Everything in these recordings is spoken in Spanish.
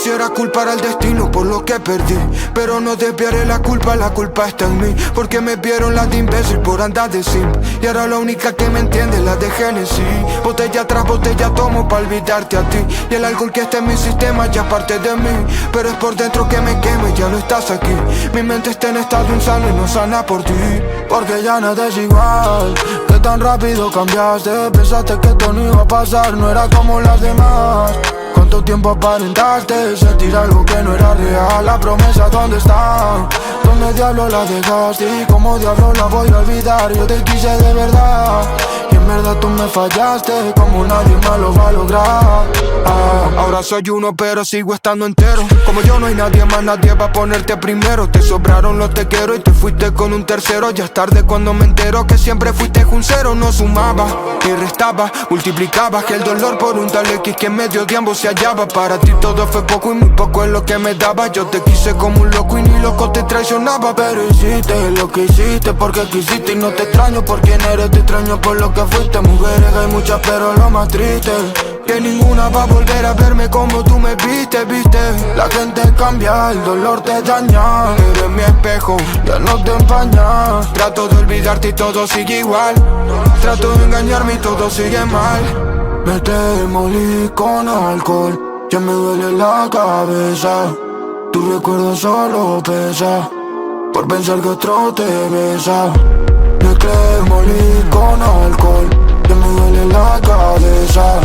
Quisiera culpar al destino por lo que perdí, pero no desviaré la culpa está en mí. Porque me vieron la de imbécil por andar de simp, y ahora la única que me entiende es la de Genesis. Botella tras botella tomo pa' olvidarte a ti, y el alcohol que está en mi sistema ya parte de mí. Pero es por dentro que me queme, ya no estás aquí. Mi mente está en estado insano y no sana por ti. Porque ya nada es igual, que tan rápido cambiaste. Pensaste que esto no iba a pasar, no era como las demás. ¿Cuánto tiempo aparentaste sentir algo que no era real? La promesa, ¿dónde está? ¿Dónde diablo la dejaste? ¿Y cómo diablo la voy a olvidar? Yo te quise de verdad, y en verdad tú me fallaste, como nadie más lo va a lograr. Ahora soy uno pero sigo estando entero. Como yo no hay nadie más, nadie va a ponerte primero. Te sobraron los te quiero y te fuiste con un tercero. Ya es tarde cuando me entero que siempre fuiste un cero. No sumaba y restaba, multiplicaba que el dolor por un tal X que en medio de ambos se hallaba. Para ti todo fue poco y muy poco es lo que me daba. Yo te quise como un loco y ni loco te traicionaba. Pero hiciste lo que hiciste porque quisiste, y no te extraño por quién eres, te extraño por lo que fuiste. Mujeres hay muchas pero lo más triste que ninguna va a volver a verme como tú me viste, viste. La gente cambia, el dolor te daña, pero en mi espejo ya no te empaña. Trato de olvidarte y todo sigue igual, trato de engañarme y todo sigue mal. Me te molí con alcohol, ya me duele la cabeza. Tu recuerdo solo pesa, por pensar que otro te besa. Me te molí con alcohol, ya me duele la cabeza.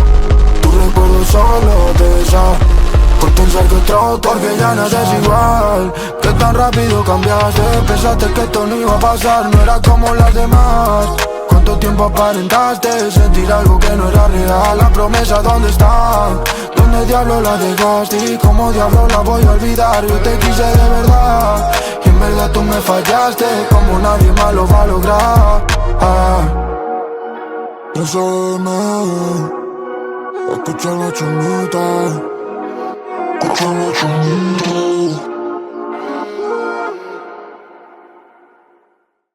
Tu recuerdo solo pesa, por pensar que otro te porque ya nada es igual, que tan rápido cambiaste. Pensaste que esto no iba a pasar, no era como las demás. ¿Cuánto tiempo aparentaste sentir algo que no era real? La promesa, ¿dónde está? ¿Dónde diablo la dejaste? ¿Y cómo diablo la voy a olvidar? Yo te quise de verdad, y en verdad tú me fallaste, como nadie más lo va a lograr. Escucha la chumita, escucha la chumita.